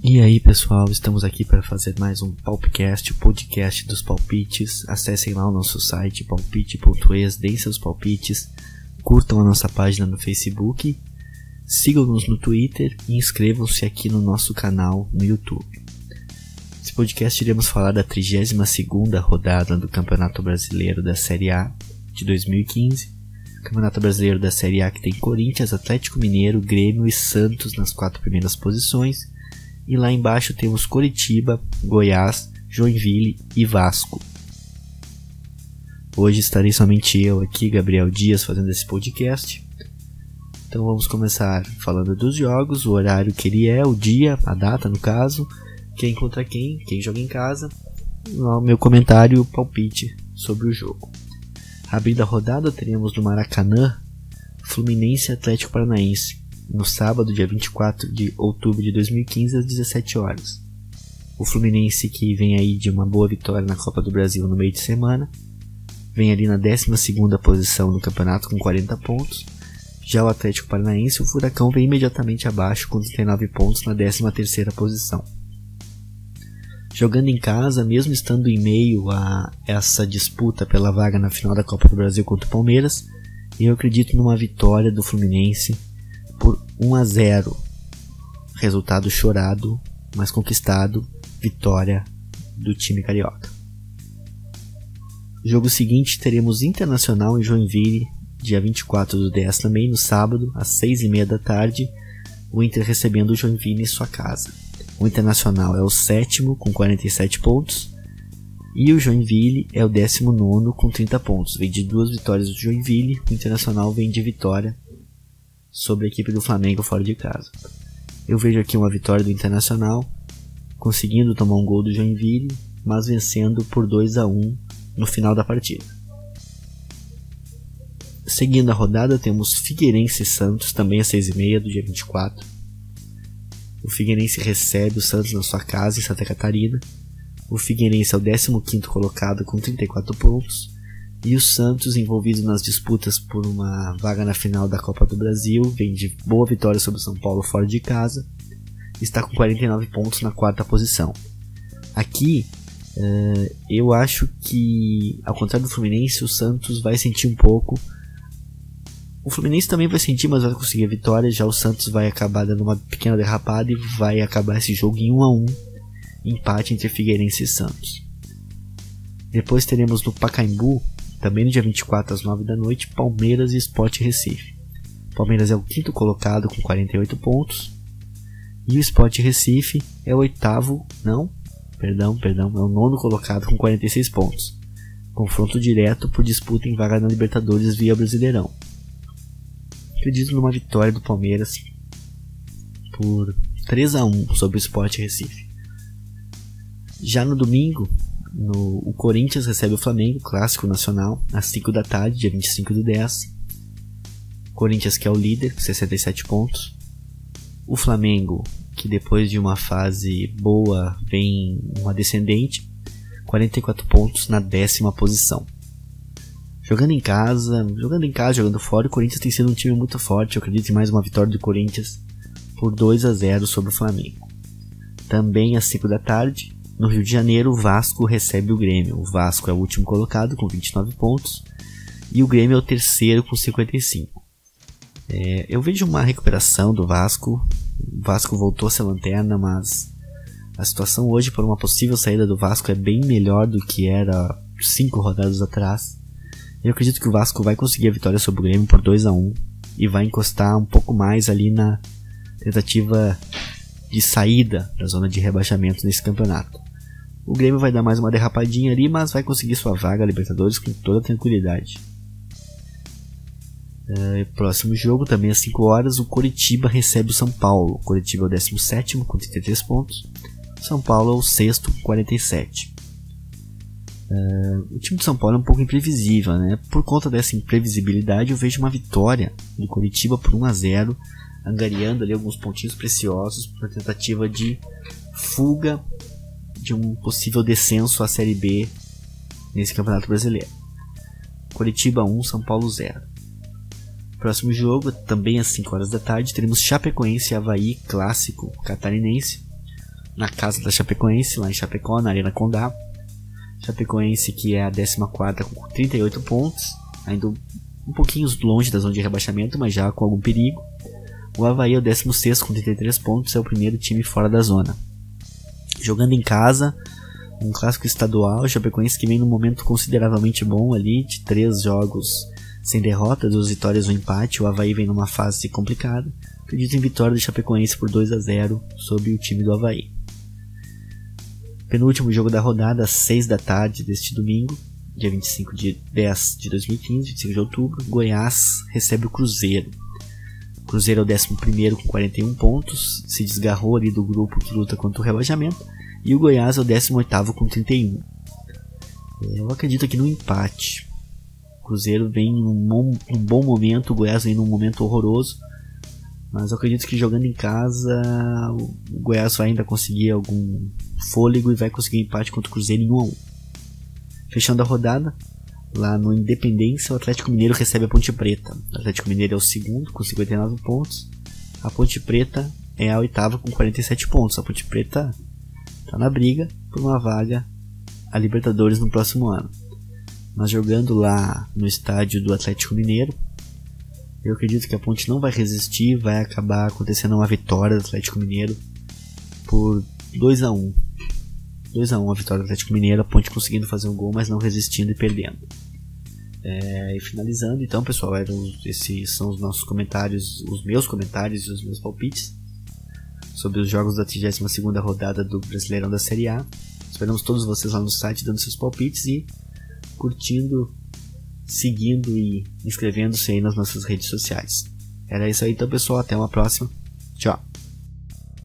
E aí pessoal, estamos aqui para fazer mais um Palpcast, o podcast dos palpites. Acessem lá o nosso site palpite.es, deem seus palpites, curtam a nossa página no Facebook, sigam-nos no Twitter e inscrevam-se aqui no nosso canal no YouTube. Nesse podcast iremos falar da 32ª rodada do Campeonato Brasileiro da Série A de 2015. Campeonato Brasileiro da Série A que tem Corinthians, Atlético Mineiro, Grêmio e Santos nas 4 primeiras posições. E lá embaixo temos Coritiba, Goiás, Joinville e Vasco. Hoje estarei somente eu aqui, Gabriel Dias, fazendo esse podcast. Então vamos começar falando dos jogos, o horário que ele é, o dia, a data no caso, quem contra quem joga em casa, o meu comentário e o palpite sobre o jogo. Abrindo a rodada teremos no Maracanã, Fluminense e Atlético Paranaense. No sábado, dia 24 de outubro de 2015, às 17 horas. O Fluminense, que vem aí de uma boa vitória na Copa do Brasil no meio de semana, vem ali na 12ª posição no campeonato com 40 pontos. Já o Atlético Paranaense, o Furacão, vem imediatamente abaixo com 39 pontos na 13ª posição. Jogando em casa, mesmo estando em meio a essa disputa pela vaga na final da Copa do Brasil contra o Palmeiras, eu acredito numa vitória do Fluminense por 1-0, resultado chorado, mas conquistado, vitória do time carioca. Jogo seguinte teremos Internacional em Joinville, dia 24 do 10 também, no sábado, às 6h30 da tarde, o Inter recebendo o Joinville em sua casa. O Internacional é o 7º com 47 pontos, e o Joinville é o 19º com 30 pontos. Vem de 2 vitórias do Joinville, o Internacional vem de vitória sobre a equipe do Flamengo fora de casa. Eu vejo aqui uma vitória do Internacional, conseguindo tomar um gol do Joinville, mas vencendo por 2-1 no final da partida. Seguindo a rodada temos Figueirense e Santos, também às 6h30 do dia 24. O Figueirense recebe o Santos na sua casa em Santa Catarina. O Figueirense é o 15º colocado com 34 pontos. E o Santos, envolvido nas disputas por uma vaga na final da Copa do Brasil, vem de boa vitória sobre o São Paulo fora de casa, está com 49 pontos na 4ª posição. Aqui, eu acho que, ao contrário do Fluminense, o Santos vai sentir um pouco. O Fluminense também vai sentir, mas vai conseguir a vitória. Já o Santos vai acabar dando uma pequena derrapada e vai acabar esse jogo em 1-1, empate entre Figueirense e Santos. Depois teremos no Pacaembu, também no dia 24 às 9 da noite, Palmeiras e Sport Recife. Palmeiras é o 5º colocado com 48 pontos. E o Sport Recife é o 8º, é o 9º colocado com 46 pontos. Confronto direto por disputa em vaga na Libertadores via Brasileirão. Acredito numa vitória do Palmeiras por 3-1 sobre o Sport Recife. Já no domingo, o Corinthians recebe o Flamengo, clássico nacional, às 5 da tarde, dia 25 do 10. Corinthians que é o líder, com 67 pontos. O Flamengo, que depois de uma fase boa vem uma descendente, 44 pontos na 10ª posição. Jogando em casa, jogando fora, o Corinthians tem sido um time muito forte. Eu acredito em mais uma vitória do Corinthians por 2-0 sobre o Flamengo. Também às 5 da tarde, no Rio de Janeiro, o Vasco recebe o Grêmio. O Vasco é o último colocado com 29 pontos e o Grêmio é o 3º com 55. Eu vejo uma recuperação do Vasco. O Vasco voltou a ser lanterna, mas a situação hoje para uma possível saída do Vasco é bem melhor do que era 5 rodadas atrás. Eu acredito que o Vasco vai conseguir a vitória sobre o Grêmio por 2-1 e vai encostar um pouco mais ali na tentativa de saída da zona de rebaixamento nesse campeonato. O Grêmio vai dar mais uma derrapadinha ali, mas vai conseguir sua vaga a Libertadores com toda tranquilidade. Próximo jogo, também às 5 horas, o Coritiba recebe o São Paulo. O Coritiba é o 17º com 33 pontos. O São Paulo é o 6º com 47. O time de São Paulo é um pouco imprevisível, né? Por conta dessa imprevisibilidade, eu vejo uma vitória do Coritiba por 1-0, angariando ali alguns pontinhos preciosos para tentativa de fuga de um possível descenso à Série B nesse Campeonato Brasileiro. Coritiba 1, São Paulo 0. Próximo jogo, também às 5 horas da tarde, teremos Chapecoense e Avaí, clássico catarinense. na casa da Chapecoense, lá em Chapecó, na Arena Condá. Chapecoense que é a 14ª com 38 pontos, ainda um pouquinho longe da zona de rebaixamento, mas já com algum perigo. O Avaí é o 16º com 33 pontos, é o primeiro time fora da zona. Jogando em casa, um clássico estadual, o Chapecoense que vem num momento consideravelmente bom ali, de 3 jogos sem derrota, 2 vitórias e um empate. O Avaí vem numa fase complicada. Acredito em vitória do Chapecoense por 2-0 sobre o time do Avaí. Penúltimo jogo da rodada, às 6 da tarde deste domingo, dia 25 de 10 de 2015, 25 de outubro, Goiás recebe o Cruzeiro. O Cruzeiro é o 11º com 41 pontos, se desgarrou ali do grupo que luta contra o rebaixamento, e o Goiás é o 18º com 31. Eu acredito aqui no empate. O Cruzeiro vem num bom momento, o Goiás vem num momento horroroso, mas eu acredito que jogando em casa o Goiás vai ainda conseguir algum fôlego e vai conseguir empate contra o Cruzeiro em 1-1. Fechando a rodada, lá no Independência, o Atlético Mineiro recebe a Ponte Preta. O Atlético Mineiro é o 2º com 59 pontos, a Ponte Preta é a 8ª com 47 pontos. A Ponte Preta está na briga por uma vaga a Libertadores no próximo ano. Mas jogando lá no estádio do Atlético Mineiro, eu acredito que a Ponte não vai resistir, vai acabar acontecendo uma vitória do Atlético Mineiro por 2-1. 2-1 a vitória do Atlético Mineiro, a Ponte conseguindo fazer um gol, mas não resistindo e perdendo. E finalizando, então, pessoal, esses são os nossos comentários, os meus comentários e os meus palpites sobre os jogos da 32ª rodada do Brasileirão da Série A. Esperamos todos vocês lá no site dando seus palpites e curtindo, seguindo e inscrevendo-se aí nas nossas redes sociais. Era isso aí então, pessoal, até uma próxima. Tchau.